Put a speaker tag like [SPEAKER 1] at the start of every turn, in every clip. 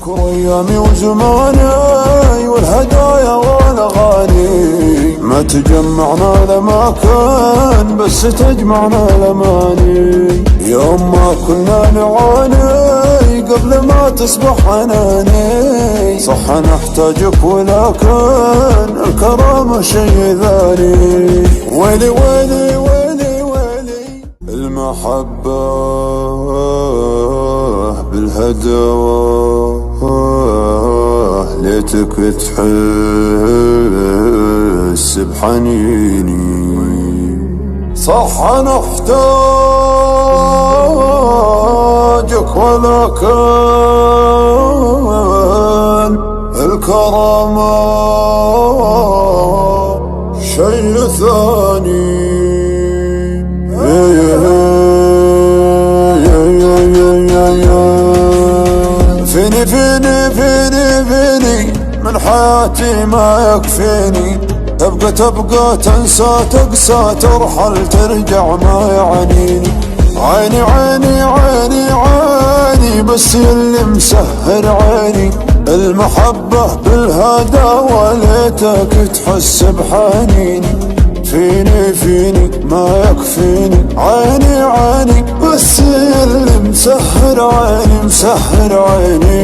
[SPEAKER 1] اذكر ايامي وزماني والهدايا والاغاني، ما تجمعنا لمكان بس تجمعنا الاماني. يوم ما كنا نعاني قبل ما تصبح عناني، صح نحتاجك ولكن الكرامة شي ثاني. ويلي ويلي ويلي ويلي المحبة بالهدوى، ليتك تحس بحنيني. صح نحتاجك ولكن الكرامة شيء ثاني. فيني فيني فيني فيني من حياتي ما يكفيني، تبقى تنسى تقسى ترحل ترجع ما يعنيني. عيني عيني عيني عيني بس يلي مسهر عيني، المحبة بالهدى ليتك تحس بحنيني. فيني فيني ما يكفيني، عيني عيني بس اللي مسهر عيني مسهر عيني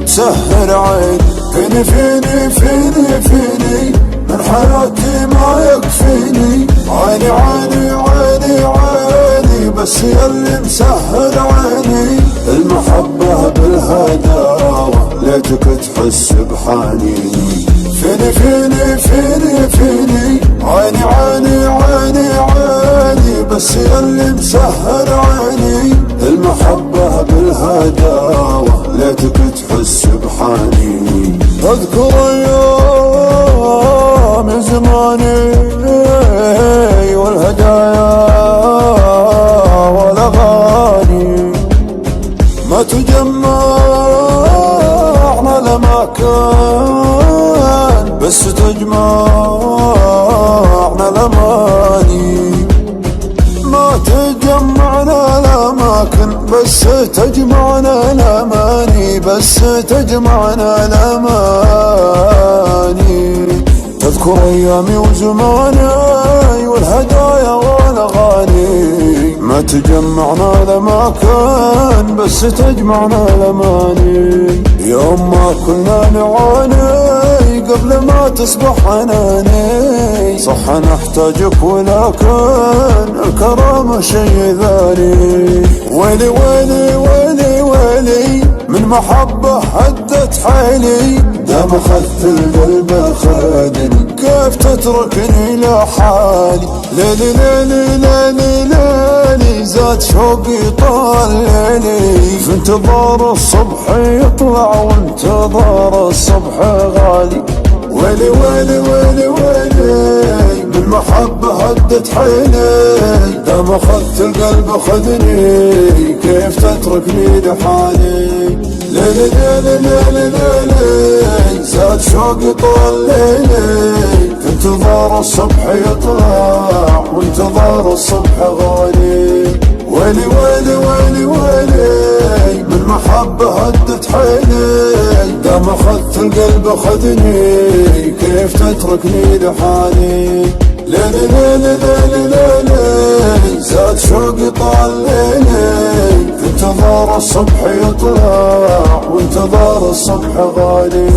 [SPEAKER 1] مسهر عيني. فيني فيني فيني فيني من حياتي ما يكفيني، عيني عيني عيني عيني بس اللي مسهر عيني، المحبة بالهداوة ليتك تحس بحنيني. فيني فيني فيني فيني عيني عيني عيني عيني بس اللي مسهر عيني، المحبة بالهداوة ليتك تحس بحنيني. اذكر ايام زماني والهدايا والاغاني، ما تجمعنا لمكان بس تجمعنا الاماني. ما تجمعنا الاماكن بس تجمعنا الاماني، بس تجمعنا الاماني. تذكر ايامي وزماني والهدايا والاغاني، ما تجمعنا لمكان بس تجمعنا الاماني. يوم ما كنا نعاني قبل ما تصبح عناني، صح نحتاجك ولكن الكرامة شي ثاني. ويلي ويلي ويلي ويلي من محبة هدت حيلي، دام اخذت القلب خذني، كيف تتركني لحالي. ليلي ليلي ليلي ليلي زاد شوقي طال ليلي، في انتظار الصبح يطلع وانتظار الصبح غالي. ويلي ويلي ويلي ويلي بالمحبة هدت حيلي، دام اخذت القلب خذني، كيف تتركني لحالي. ليلي ليلي ليلي ليلي زاد شوقي طول ليلي، في انتظار الصبح يطلع وانتظار الصبح غالي. ويلي ويلي ويلي ويلي بالمحبة هدت حيلي، دام اخذت القلب خذني، كيف تتركني لحالي. ليلي ليلي ليلي ليلي زاد شوقي طال ليلي، في انتظار الصبح يطلع وانتظار الصبح غالي.